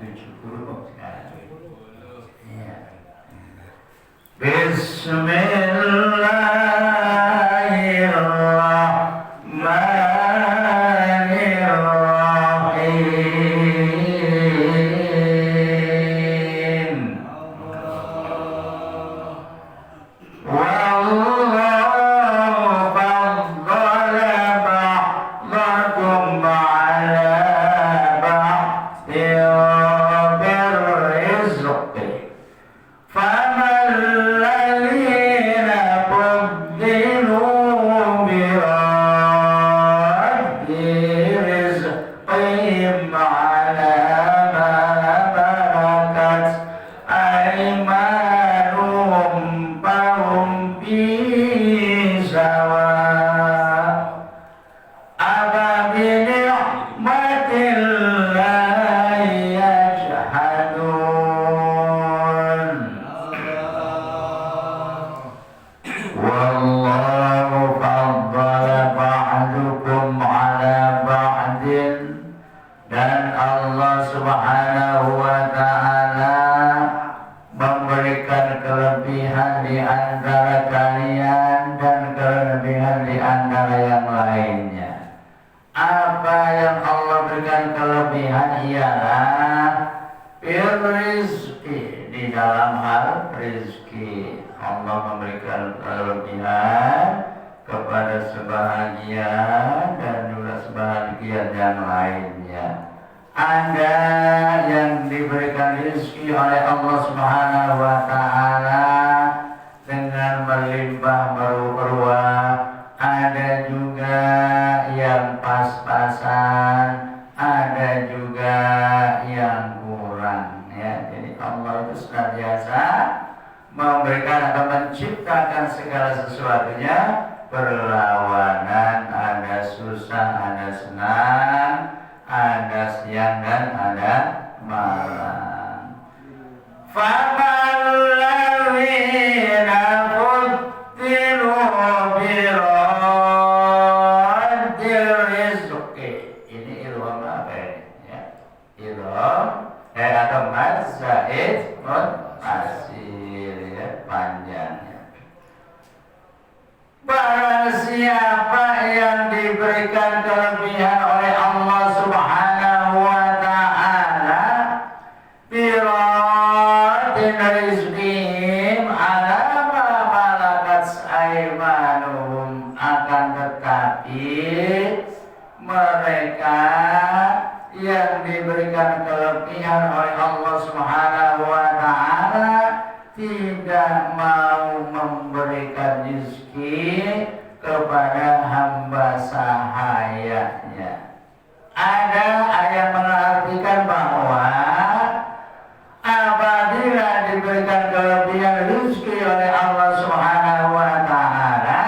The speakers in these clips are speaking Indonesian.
70 sekarang. Ya. Bismillahirrahmanirrahim. Wallahu faddala ba'dakum 'ala ba'din birrizqi. فَمَا الَّذِينَ فُضِّلُوا بِرَدِّ رِزْقِهِمْ عَلَى مَا مَلَكَتْ أَيْمَانُهُمْ فَهُمْ فِيهِ سَوَاءٌ أَفَبِنِعْمَةِ اللَّهِ يَجْحَدُونَ Wallahu faddala ba'dukum 'ala ba'din, dan Allah Subhanahu wa ta'ala memberikan kelebihan di antara kalian dan kelebihan di antara yang lainnya. Apa yang Allah berikan kelebihan ialah rizki, di dalam hal rizki. Allah memberikan kelebihan kepada sebahagian dan juga sebahagian yang lainnya. Ada yang diberikan rizki oleh Allah Subhanahu wa ta'ala dengan melimpah meruah, ada juga yang pas-pasan, ada juga yang kurang, ya. Jadi Allah itu senantiasa memberikan atau menciptakan segala sesuatunya berlawanan, ada susah, ada senang, ada siang dan ada malam. Famalladzina fuddilu biraddil rizqi. Ini ilham apa ini? Ya. Ilham atau mad zaid asir, ya, panjangnya. Barang siapa yang diberikan kelebihan oleh Allah Subhanahu wa ta'ala biraddin rizqihim ala ma malakat aymanuhum, akan tetapi mereka yang diberikan kelebihan oleh Allah Subhanahu wa ta'ala tidak mau memberikan rezeki kepada hamba sahayanya. Ada yang mengartikan bahwa apabila diberikan kelebihan rezeki oleh Allah Subhanahu wa ta'ala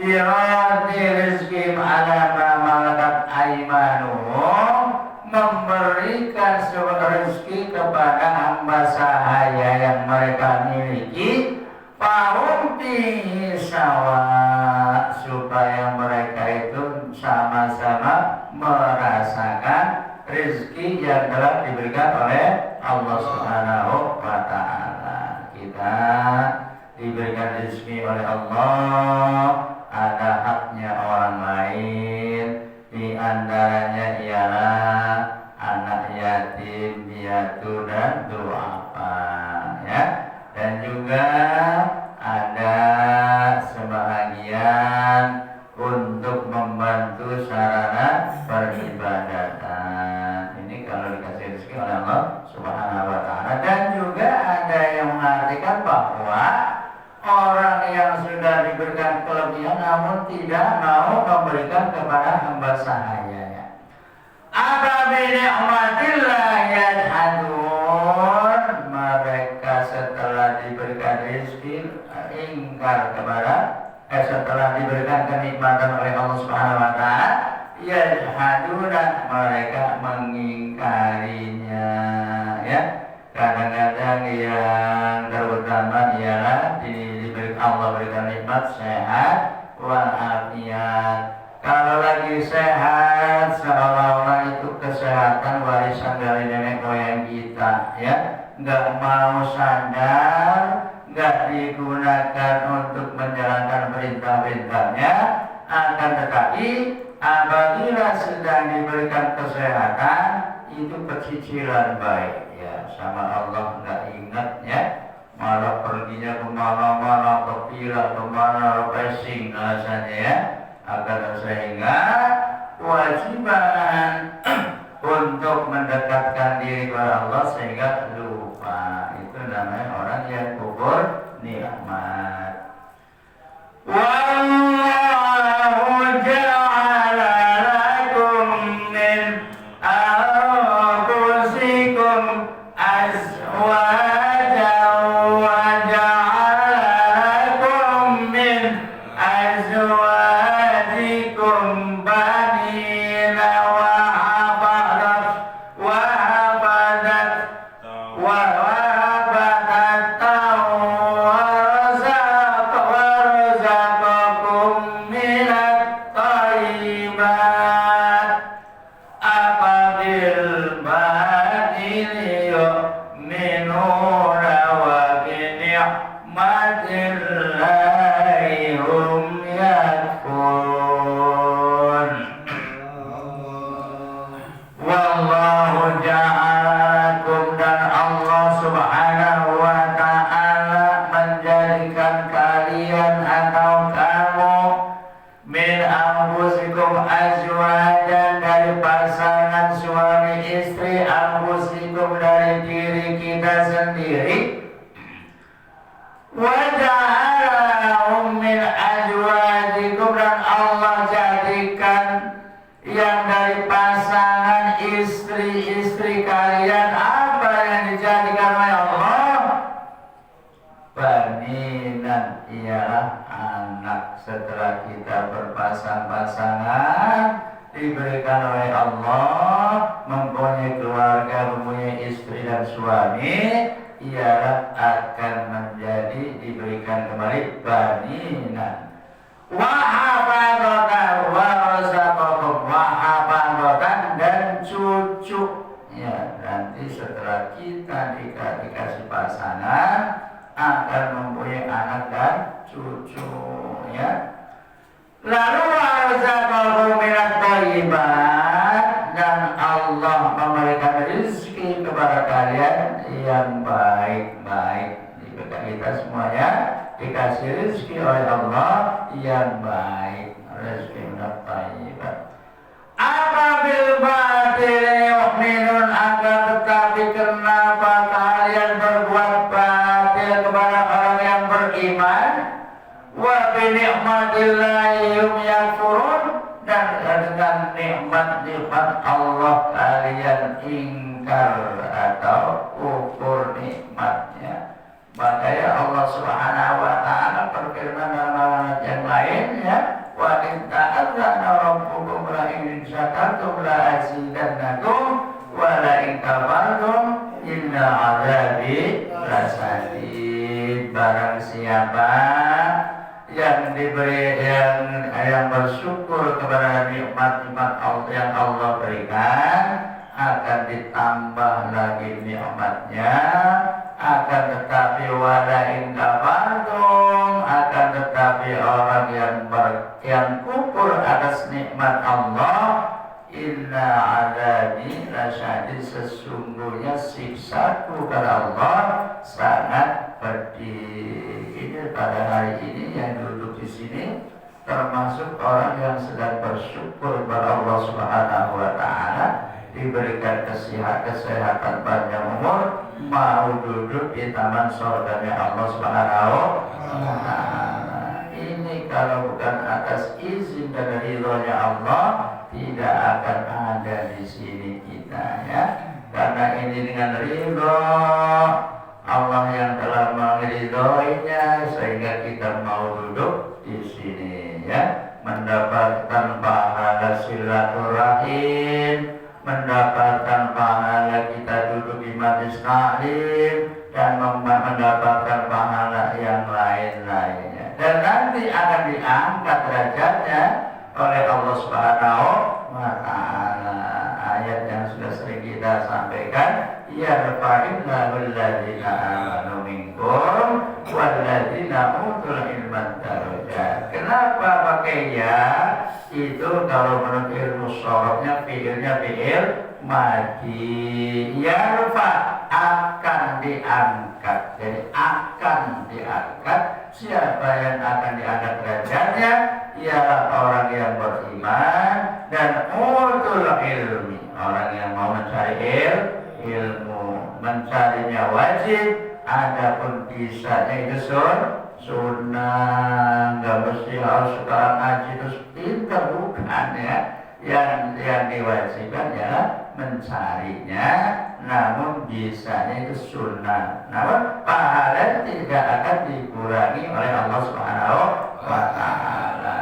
biraddi rizqihim ala ma malakat aymanuhum, memberikan sebuah rezeki kepada hamba sahaya yang mereka miliki, fahum fihi sawa, supaya mereka itu sama-sama merasakan rezeki yang telah diberikan oleh Allah Subhanahu wa ta'ala. Kita diberikan rezeki oleh Allah, ada haknya orang lain, di antaranya ialah anak yatim, piatu dan du'afa, ya. Dan juga ada sebahagian untuk membantu sarana peribadatan. Ini kalau dikasih rezeki oleh Allah Subhanahu wa ta'ala. Dan juga ada yang mengartikan bahwa orang yang sudah diberikan kelebihan namun tidak mau memberikan kepada hamba sahayanya. Apa binikmatillah yajhadun, mereka setelah diberikan rezeki ingkar kepada setelah diberikan kenikmatan oleh Allah Subhanahu wa ta'ala, yajhadun, mereka mengingkarinya, ya. Kadang-kadang yang terutama ialah Allah berikan nikmat sehat walafiat. Kalau lagi sehat, seolah-olah itu kesehatan warisan dari nenek moyang kita, ya. Nggak mau sadar, nggak digunakan untuk menjalankan perintah-perintahnya. Akan tetapi apabila sedang diberikan kesehatan, itu pecicilan baik, ya. Sama Allah nggak ingat, ya. Malah perginya kemana-mana, ke villa, kemana, racing alasannya, ya. Agar sehingga kewajiban untuk mendekatkan diri kepada Allah sehingga lupa. Itu namanya orang yang kubur nikmat. Wallahu ja'ala lakum min anfusikum azwajan wa ja'ala lakum min azwajikum banina wa hafadat warzaqakum minat thayyibat afabil badili yu'minuna wa bi ni'matillahi hum yakfurun. Wallahu ja'alakum, dan Allah subhanahu wa ta'ala menjadikan kalian atau kamu min anfusikum azwajan, dari pasangan suami istri, anfusikum dari diri kita sendiri, wa ja'alahum min azwajikum, dan Allah jadikan yang dari pasangan istri-istri kalian. Apa yang dijadikan oleh Allah? Baninan, ialah anak. Setelah kita berpasang-pasangan, diberikan oleh Allah mempunyai keluarga, mempunyai istri dan suami, ialah akan menjadi diberikan kembali baninan. Wahafadatan warazaqakum, wahafadatan, dan cucu, ya. Nanti setelah kita dikasih pasangan, akan mempunyai anak dan cucu, ya. Lalu warazaqakum minat thayyibat, dan Allah memberikan rezeki kepada kalian yang baik-baik. Kita semuanya dikasih rezeki oleh Allah yang baik, rezeki minat thayyibat. Afabil batili yu'minun, akan tetapi kenapa kalian berbuat batil kepada orang yang beriman? Wa bi ni'matillahi hum yakfurun, dan dengan nikmat-nikmat Allah kalian ingkar atau kufur nikmatnya. Makanya Allah subhanahu wa ta'ala berfirman dalam ayat yang lain, ya, wa in ta'adzana rabbukum la in syakartum la azidannakum wa la in kafartum inna azabi lasadid. Barang siapa yang diberi yang bersyukur kepada nikmat-nikmat Allah yang Allah berikan, akan ditambah lagi nikmatnya. Akan tetapi walain kafartum, akan tetapi orang yang kufur atas nikmat Allah, inna azabi lasyadid, sesungguhnya siksaku kepada Allah sangat pedih. Ini pada hari ini yang duduk di sini termasuk orang yang sedang bersyukur kepada Allah Subhanahu wa ta'ala, diberikan kesehatan panjang umur, mau duduk di taman surganya Allah Subhanahu wa ta'ala. Ini kalau bukan atas izin dan ridhonya Allah, tidak akan ada di sini kita, ya. Karena ini dengan ridho Allah yang telah meridhoinya, sehingga kita mau duduk di sini, ya, mendapatkan pahala silaturahim, mendapatkan pahala kita duduk di majelis taklim, dan mendapatkan pahala yang lain-lainnya. Dan nanti akan diangkat derajatnya oleh Allah kita sampaikan, yarfa'illahu alladzina amanu minkum walladzina utul ilma darajat. Kenapa pakai ya? Itu kalau menurut ilmu sharafnya fiilnya fiil madi. Yarfa akan diangkat. Jadi akan diangkat. Siapa yang akan diangkat derajatnya? Ialah orang yang beriman dan utul ilmi, orang yang mau mencari ilmu. Mencarinya wajib, adapun bisanya itu sunnah. Nggak mesti harus sekarang ngaji terus pintar, bukan ya. Yang diwajibkan ya mencarinya, namun bisanya itu sunnah. Namun pahala tidak akan dikurangi oleh Allah Subhanahu wa Ta'ala.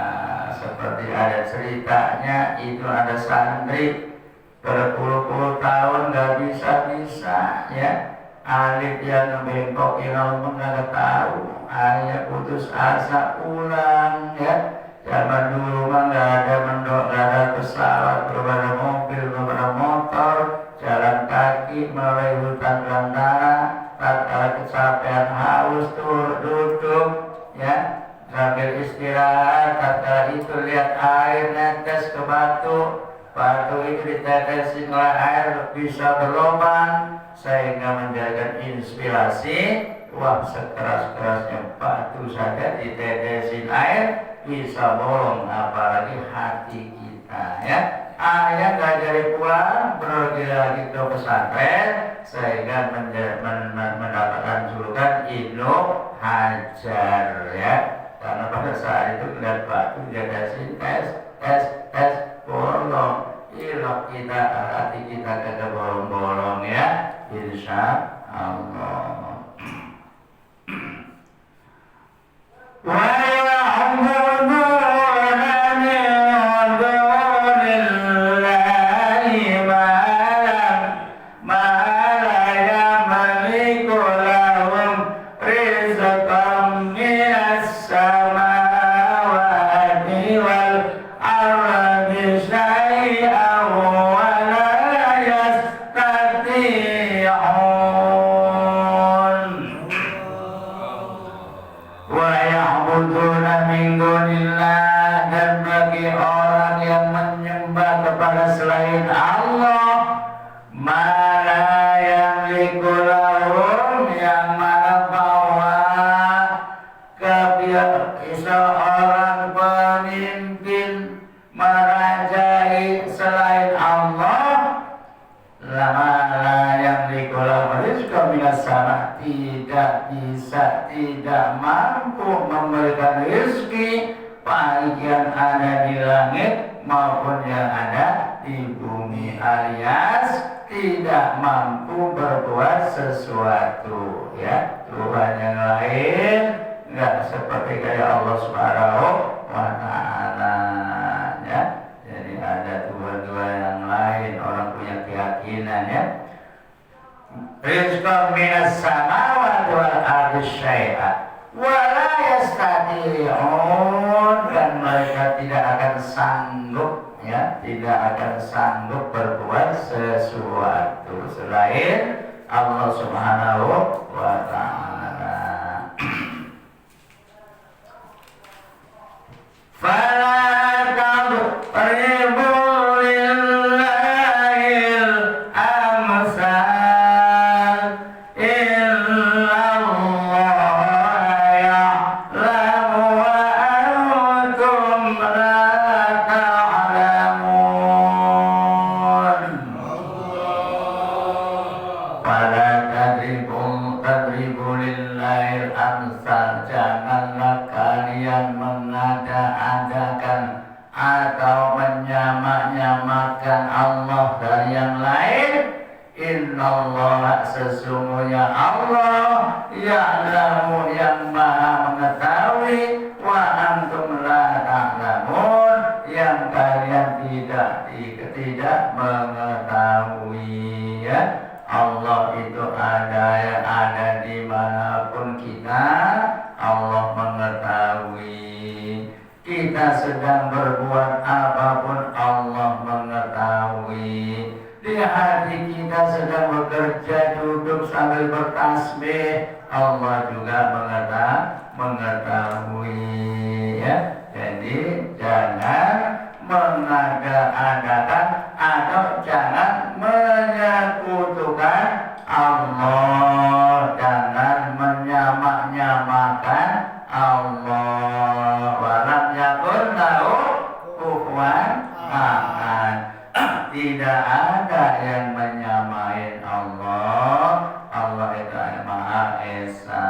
Seperti ada ceritanya, itu ada santri berpuluh-puluh tahun nggak bisa ya. Alif yang bengkok yang nggak tahu, hanya putus asa pulang ya. Zaman dulu mah nggak ada nggak ada pesawat, belum ada mobil, belum ada motor, jalan kaki melalui hutan belantara. Tatkala kecapean haus tuh duduk ya sambil istirahat. Tatkala itu lihat air netes ke batu, batu itu ditetesin oleh air bisa berlubang sehingga menjadikan inspirasi. Wah, sekeras-kerasnya batu saja ditetesin air bisa bolong, apalagi hati kita ya. Ayah nggak jadi pulang, pergi lagi ke pesantren sehingga mendapatkan julukan Ibnu Hajar ya. Karena pada saat itu melihat batu ditetesin tes bolong. Ilok kita, hati kita kagak bolong-bolong ya, insya Allah. Tidak mampu memberikan rezeki baik yang ada di langit maupun yang ada di bumi, alias tidak mampu berbuat sesuatu ya. Tuhan yang lain nggak seperti kayak Allah Subhanahu wa Ta'ala ya. Jadi ada Tuhan-Tuhan yang lain, orang punya keyakinan ya. Rizqan minas samawati wal ardi syai'an wa la yastati'un, dan mereka tidak akan sanggup ya, tidak akan sanggup berbuat sesuatu selain Allah Subhanahu wa Ta'ala. Fala tadribu sesungguhnya Allah ya'lamu yang maha mengetahui, wa antum la ta'lamun, yang kalian tidak mengetahui ya. Allah itu ada yang ada dimanapun kita, Allah mengetahui. Kita sedang berbuat apapun Allah mengetahui. di hati kita sedang bekerja, duduk sambil bertasbih, Allah juga mengetahui, ya. Jadi jangan mengada-adakan atau jangan menyekutukan Allah, jangan menyamak-nyamakan Allah. Walam yakun lahu kufuwan ahad. Tidak ada yang menyamain Allah. Allah itu Maha Esa.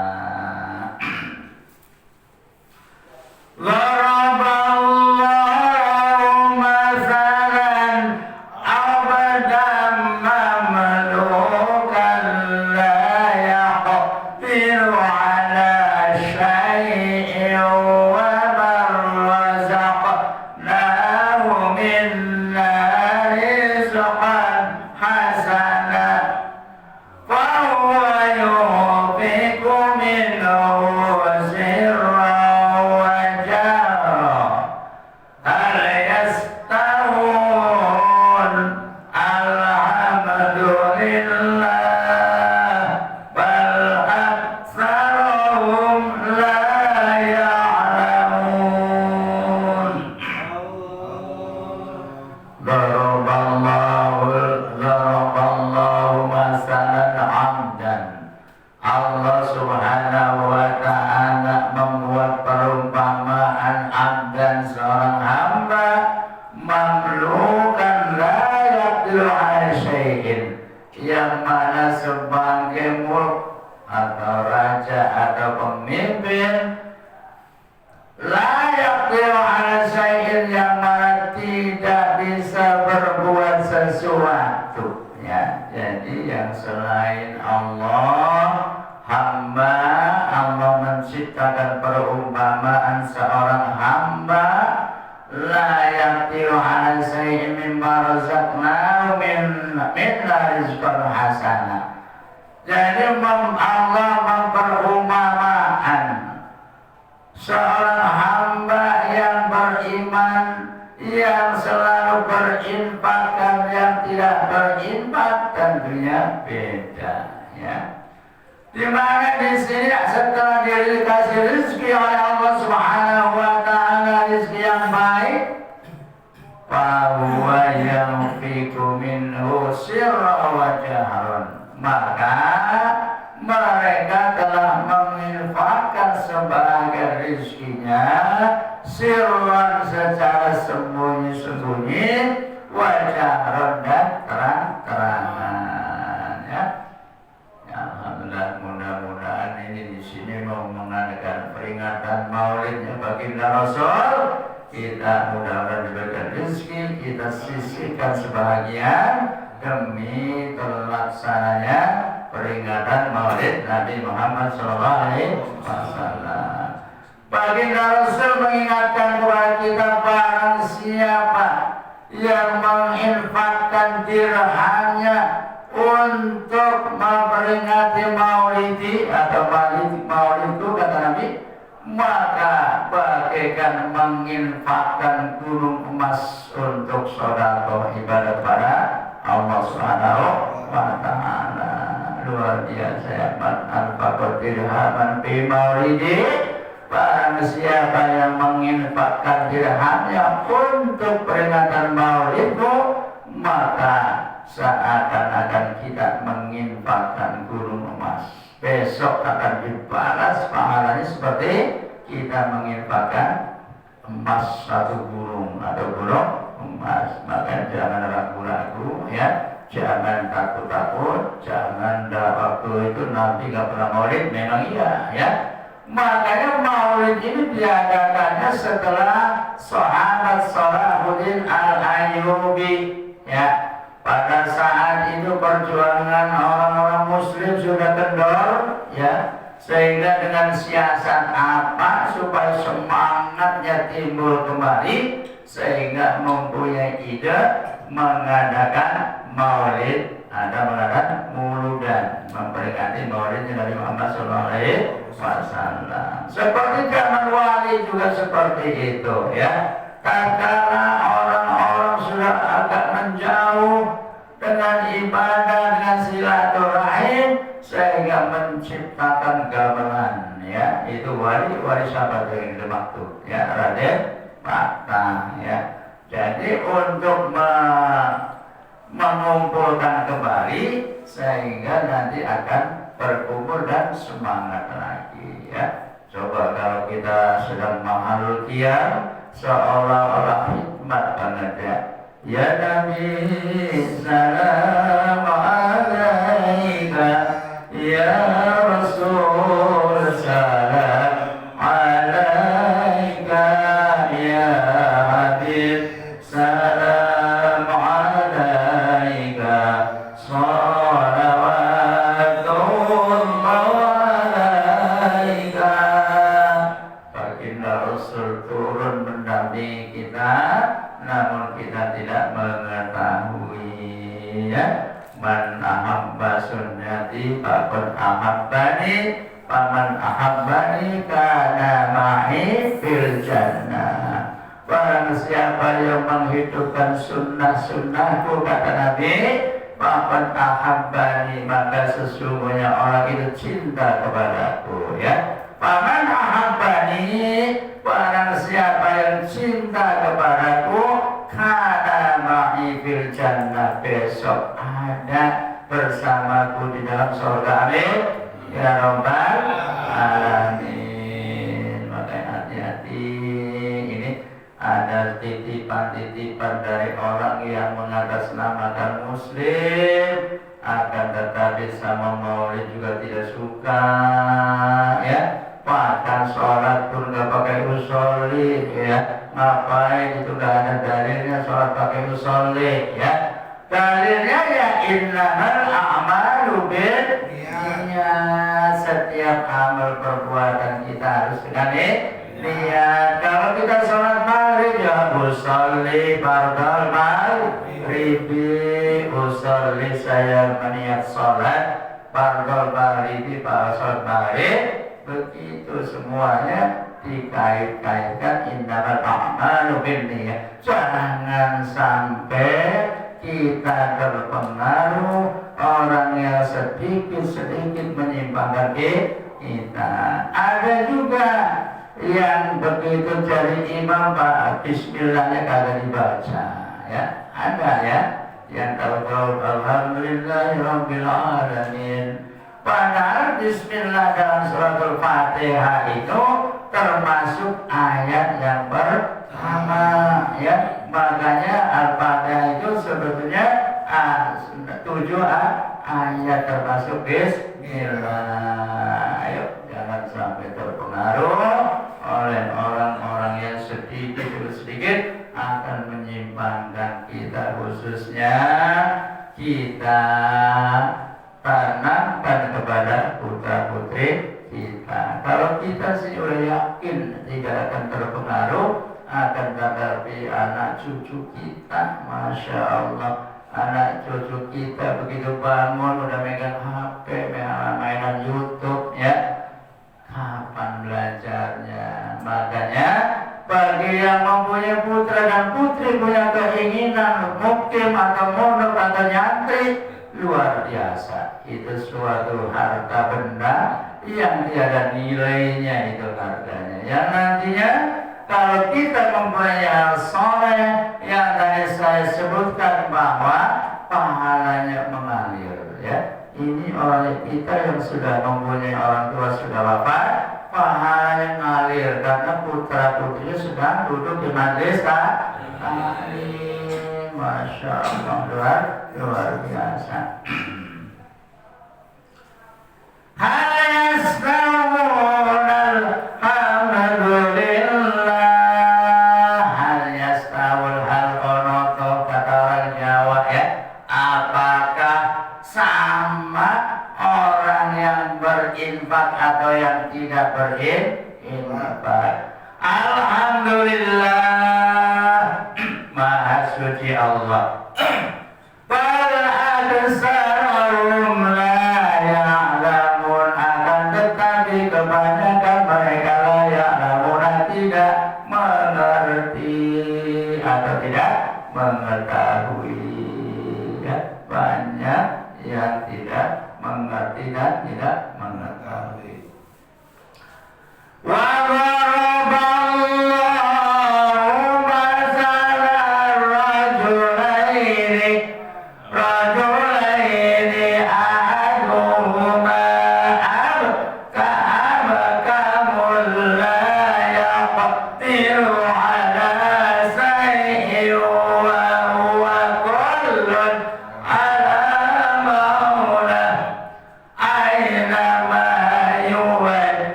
Daraballahu masalan abdan mamlukan la yaqdiru ala syai'in wa man razaqnahu minna rizqan hasanan fahuwa yunfiqu minhu sirran wa jahran hal yastawun alhamdulillah bal aktsaruhum la ya'lamun. Daraballahu masalan abdan. Allah subhanahu wa ta'ala membuat perumpamaan abdan, seorang hamba mamlukan la yaqdiru ala syai'in, yang mana sebagai mulk atau raja atau pemimpin, la yaqdiru ala syai'in, yang mana tidak bisa berbuat sesuatu, ya. Jadi yang selain Allah, hamba, Allah menciptakan perumpamaan seorang hamba la yaqdiru ala syai'in mimma razaqnahu minna rizqan hasanah. Jadi Allah memperumpamaan seorang hamba yang beriman, yang selalu berinfakkan, yang tidak berinfak tentunya beda, ya. Di mana di sini setelah dikasih rezeki oleh Allah Subhanahu wa ta'ala, rezeki yang baik, fahuwa yanfiqu minhu sirran wa jahran, maka mereka telah menginfakkan sebagai rezekinya sirran, secara sembunyi-sembunyi, wa jahran, dan terang-terangan, ya. Alhamdulillah, mudah-mudahan ini di sini mau mengadakan peringatan Maulidnya baginda Rasul. Kita mudah-mudahan diberikan rezeki, kita sisihkan sebahagian demi terlaksananya peringatan Maulid Nabi Muhammad SAW. Baginda Rasul mengingatkan kepada kita, barang siapa yang menginfakkan dirhamnya untuk memperingati maulidi atau maulid itu, kata Nabi, maka bagaikan menginfakkan gunung emas untuk sedekah ibadah pada Allah Subhanahu wa ta'ala. Luar biasa, ya. Man anfaqa dirhaman fi maulidi, barang siapa yang menginfakkan dirhamnya untuk peringatan maulidku, maka seakan-akan kita menginfakkan gunung emas. Besok akan dibalas pahalanya seperti kita menginfakkan emas satu gunung atau gunung emas. Maka jangan ragu-ragu, ya. Jangan takut-takut, jangan waktu itu Nabi gak pernah maulid, memang iya, ya. Makanya maulid ini diadakannya setelah sahabat Salahuddin Al-Ayyubi, ya. Pada saat itu perjuangan orang-orang muslim sudah kendor, ya, sehingga dengan siasat apa supaya semangatnya timbul kembali, sehingga mempunyai ide mengadakan maulid, ada mengadakan muludan, memperingati maulidnya Nabi Muhammad SAW. Seperti zaman wali juga seperti itu, ya. Tatkala orang-orang sudah agak menjauh dengan ibadah, dengan silaturahim, sehingga menciptakan gamelan, ya. Itu wali siapa yang dimaksud, ya, Raden Patah, ya. Jadi untuk mengumpulkan kembali sehingga nanti akan berkumpul dan semangat lagi, ya. Coba kalau kita sedang mahalul qiyam, seolah-olah hikmat banget, ya. Ya Nabi salam alaika, ya Rasul salam alaika, ya Habib salam alaika, salawatullah alaika. Baginda Rasul turun mendampingi kita, namun kita tidak mengetahui, ya. Man ahabba sunnati faqad ahabbani, faman ahabbani kana ma'i fil jannah. Barang siapa yang menghidupkan sunnah-sunnahku, kata Nabi, faqad ahabbani, maka sesungguhnya orang itu cinta kepadaku, ya. Faman ahabbani, barang siapa yang cinta kepadaku, kana ma'i fil jannah, besok ada bersamaku di dalam surga. Amin ya rabbal alamin. Makanya hati-hati, ini ada titipan-titipan dari orang yang mengatasnamakan muslim, akan tetapi sama maulid juga tidak suka, ya. Bahkan sholat pun gak pakai usolli, ya. Ngapain itu, gak ada dalilnya sholat pakai usolli, ya. Dalilnya ya innamal a'malu binniyat. Setiap amal perbuatan kita harus dengan niat. Kalau kita sholat maghrib, ya usolli fardal maghribi, usolli, saya meniat sholat fardal maghribi, sholat maghrib. Begitu semuanya dikait-kaitkan, innamal a'malu binniyat. Jangan sampai kita terpengaruh orang yang sedikit-sedikit menyimpangkan kita. Ada juga yang begitu jadi imam, Pak, bismillahnya kagak dibaca, ya. Ada, ya, yang tahu alhamdulillahirabbil alamin. Padahal bismillah dalam suratul Fatihah itu termasuk ayat yang pertama, ya. Makanya Al-Fatihah itu sebetulnya 7 ayat termasuk bismillah. Ayo, jangan sampai terpengaruh oleh orang-orang yang sedikit akan menyimpangkan kita, khususnya kita tanamkan kepada putra-putri kita. Kalau kita sih udah yakin tidak akan terpengaruh, akan tetapi anak cucu kita, Masya Allah, anak cucu kita begitu bangun udah megang HP, mainan YouTube, ya. Kapan belajarnya? Makanya bagi yang mempunyai putra dan putri punya keinginan mukim atau mondok atau nyantri, luar biasa. Itu suatu harta benda yang tiada nilainya, itu harganya. Yang nantinya kalau kita mempunyai hal soleh yang tadi saya sebutkan bahwa pahalanya mengalir, ya. Ini oleh kita yang sudah mempunyai orang tua sudah wafat, pahalanya mengalir karena putra putrinya sedang duduk di majelis taklim. Masya Allah, luar biasa. Berinfak atau yang tidak berinfak. Alhamdulillah, Maha Suci Allah. Bal aksaruhum la ya'lamun, akan tetapi kebanyakan mereka la ya'lamun, tidak mengerti atau tidak mengetahui, ya. tidak mengerti dan tidak mengetahui.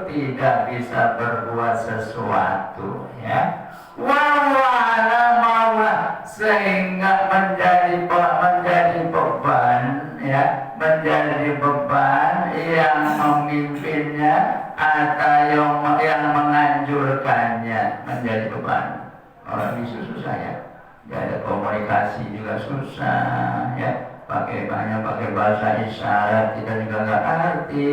Tidak bisa berbuat sesuatu, ya. Sehingga menjadi beban, ya, menjadi beban yang memimpinnya atau yang menganjurkannya menjadi beban. Orang itu susah, ya. Ada komunikasi juga susah, ya. Pakai bahasa isyarat kita juga nggak ngerti.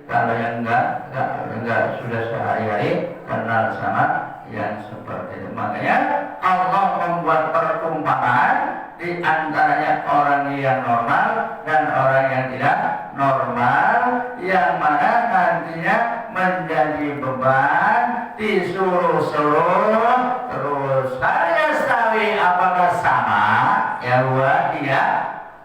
Kalau yang enggak sudah sehari-hari kenal sama yang seperti itu. Makanya Allah membuat perumpamaan di antaranya orang yang normal dan orang yang tidak normal, yang mana nantinya menjadi beban, disuruh-suruh terus. Yastawi, apakah sama? Ya huwa dia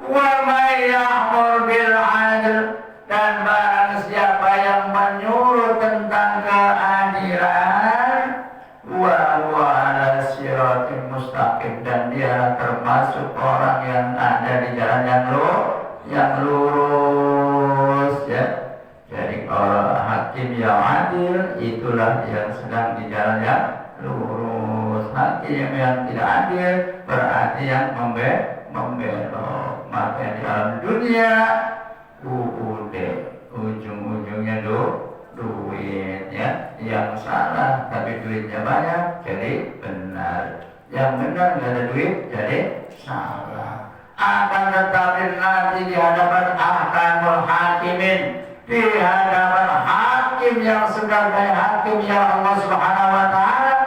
wa may ya'mur bil 'adl, dan barang siapa yang menyuruh tentang keadilan, wa huwa ala siratim mustaqim, dan dia termasuk orang yang ada di jalan yang lurus, ya. Jadi orang hakim yang adil itulah yang sedang di jalan yang lurus. Hakim yang tidak adil berarti yang membelok. Maka di dalam dunia ujung-ujungnya duit, ya. Yang salah tapi duitnya banyak jadi benar, yang benar nggak ada duit jadi salah. Akan tetapi nanti di hadapan ahkamul hakimin, di hadapan hakim yang sebagai hakim yang Allah Subhanahu wa ta'ala,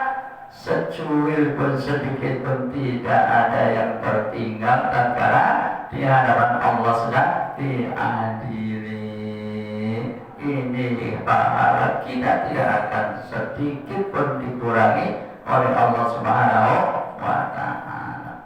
secuil pun sedikit pun tidak ada yang tertinggal tatkala di hadapan Allah sedang diadili. Ini pahala kita tidak akan sedikit pun dikurangi oleh Allah Subhanahu wa ta'ala.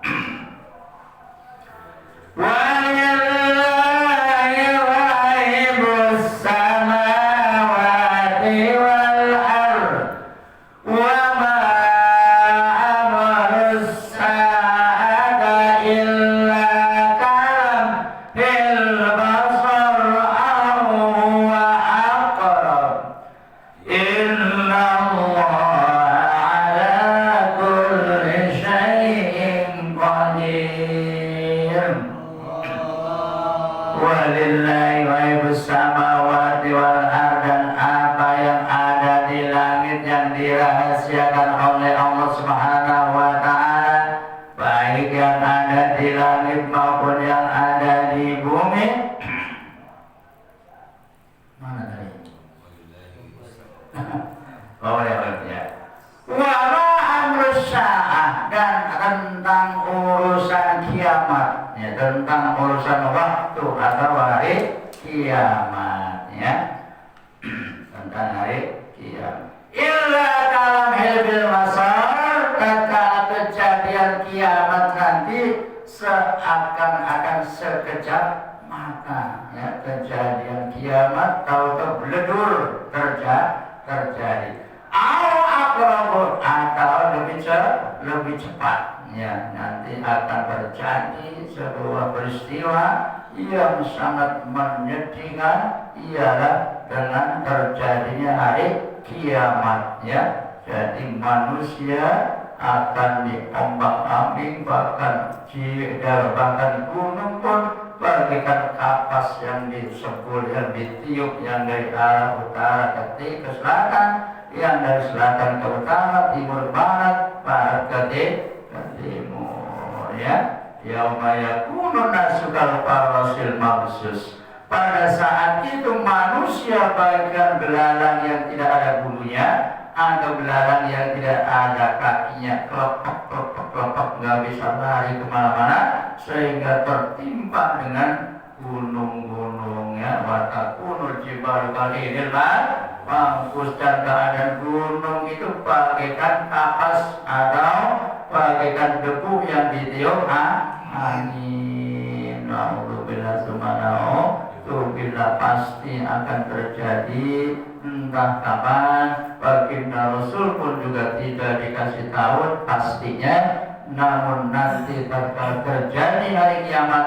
Tentang urusan waktu atau hari kiamat, ya. Tentang hari kiamat. Illa kalam hilbil masar, tatkala kejadian kiamat nanti seakan-akan sekejap mata, ya. kejadian kiamat tahu-tahu beledur terjadi. Atau lebih cepat ya, nanti akan terjadi sebuah peristiwa yang sangat menyedihkan, ialah dengan terjadinya hari kiamat ya. Jadi manusia akan diombang-ambing, bahkan gunung pun bagaikan kapas yang disepul, yang ditiup, yang dari arah utara ke selatan, yang dari selatan ke utara, timur barat, barat ke timur ya. Yauma yakunu nasu kal farasil mabsus. Pada saat itu manusia bagaikan belalang yang tidak ada bulunya, atau belalang yang tidak ada kakinya, kelopak nggak bisa lari kemana-mana, sehingga tertimpa dengan gunung-gunungnya. Watakunul jibal kalihillah, mampus, dan keadaan gunung itu bagaikan kapas atau bagaikan debu yang ditiup angin. Alhamdulillah subhanahu. Itu bila pasti akan terjadi, entah kapan. Baginda Rasul pun juga tidak dikasih tahu pastinya, namun nanti terjadi hari kiamat.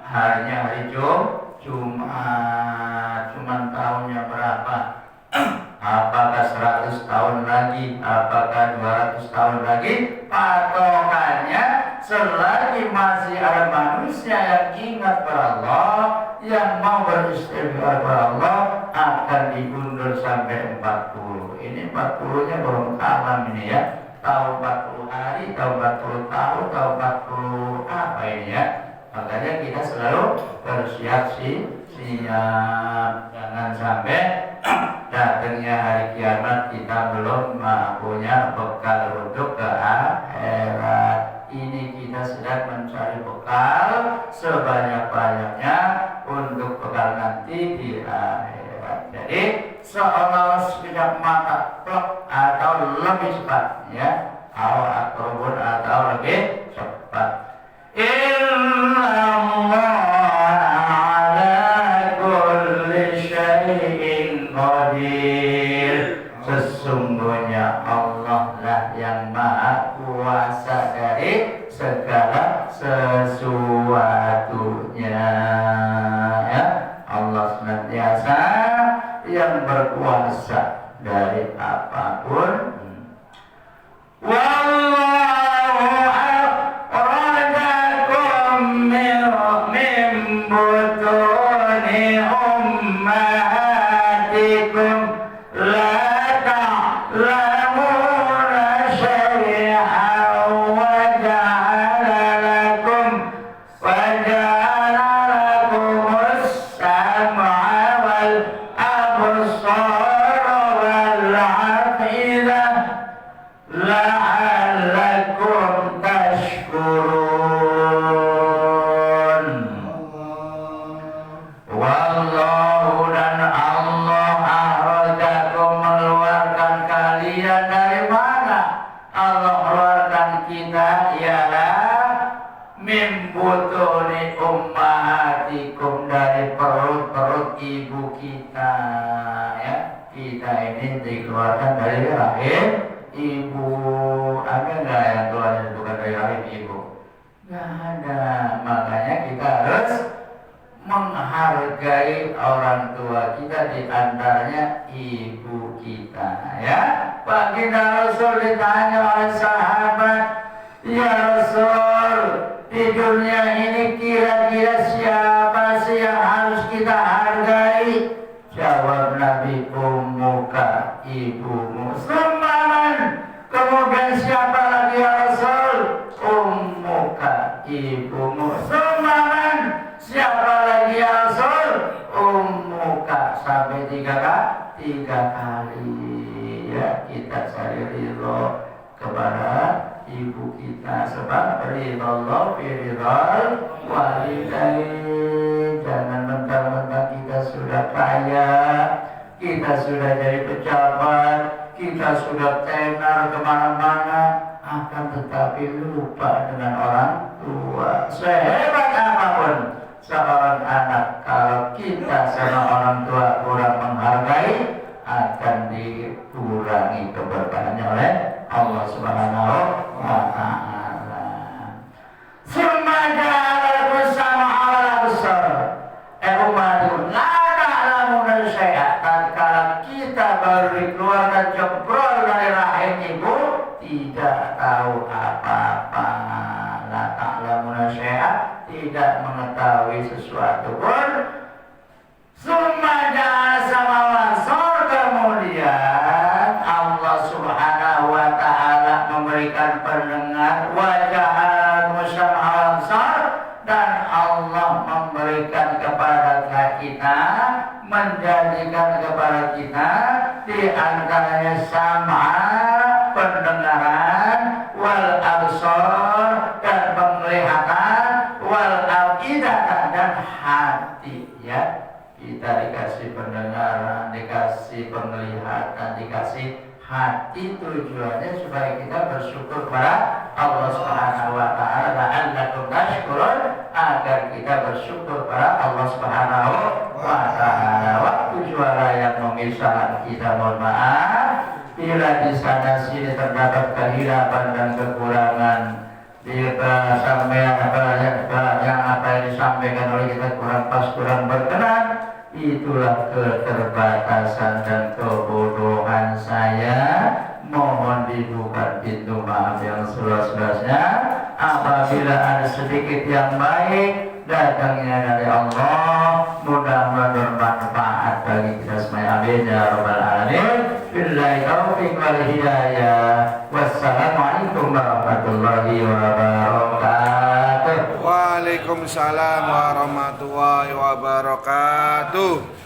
Harinya hari Jumat. Cuman tahunnya berapa? Apakah 100 tahun lagi? Apakah 200 tahun lagi? Patokannya selagi masih ada manusia yang ingat pada Allah, yang mau beristighfar pada Allah, akan diundur sampai 40. Ini 40-nya belum kalam ini ya. Tahu 40 hari, tahu 40 tahun, tahu 40 apa ini ya. Makanya kita selalu bersiap siap. Jangan sampai datangnya hari kiamat kita belum punya bekal untuk ke akhirat. Ini kita sedang mencari bekal sebanyak-banyaknya untuk bekal nanti di akhirat. Jadi seolah sekejap mata plok atau lebih cepat ya, atau lebih cepat. Sesungguhnya Allah lah yang maha kuasa dari segala sesuatunya ya. Allah senantiasa yang berkuasa dari apapun. Ibu kita ya, kita ini dikeluarkan dari rahim ibu. Ada nggak yang keluar bukan dari rahim ibu? Nggak ada. Makanya kita harus menghargai orang tua kita, di antaranya ibu kita ya. Baginda Rasul ditanya oleh sahabat, ya Rasul, di dunia ini kira-kira siapa sih yang harus kita hargai? Jawab Nabi, ummuka, ibumu. Semaman. Kemudian siapa lagi ya Rasul? Ummuka, ibumu. Semaman. Siapa lagi ya Rasul? Ummuka. Sampai tiga kali ya. Kita cari ridho kepada ibu kita, sebab ridallah fi ridal walidain. Jangan mentang-mentang kita sudah kaya, kita sudah jadi pejabat, kita sudah tenar kemana-mana, akan tetapi lupa dengan orang tua. Sehebat apapun, seorang anak kalau kita sama orang tua kurang menghargai akan dikurangi keberkahannya oleh Allah Subhanahu wa taala. Semoga bersama Allah besar. Umatun la ta'lamuna syai'an. Tatkala kita baru dikeluarkan jebrol dari rahim ibu, tidak tahu apa-apa. La ta'lamuna syai'an, tidak mengetahui sesuatu pun. Sumada samawat, kemudian Allah Subhanahu wa taala memberikan pendengar, wajah musam'al, dan Allah memberikan kepada kita, menjadikan kepada kita di antaranya sama pendengaran, wal absar dan penglihatan, wal afidah dan hati. Ya, kita dikasih pendengaran, dikasih penglihatan, dikasih hati, tujuannya supaya kita bersyukur kepada Allah Subhanahu wa taala, la'allakum tashkurun, agar kita bersyukur kepada Allah Subhanahu wa taala. Waktu juara yang memisahkan kita, mohon maaf bila di sana sini terdapat kehilapan dan kekurangan, bila sampai yang apa yang disampaikan oleh kita kurang pas, kurang berkenan, itulah keterbatasan dan kebodohan saya. Mohon dibuka pintu maaf yang seluas-luasnya. Apabila ada sedikit yang baik datangnya dari Allah, mudah-mudahan bermanfaat bagi kita semua. Amin ya rabbal alamin. Billahi taufiq wal hidayah. Wassalamualaikum warahmatullahi wabarakatuh. Waalaikumsalam warahmatullahi wabarakatuh.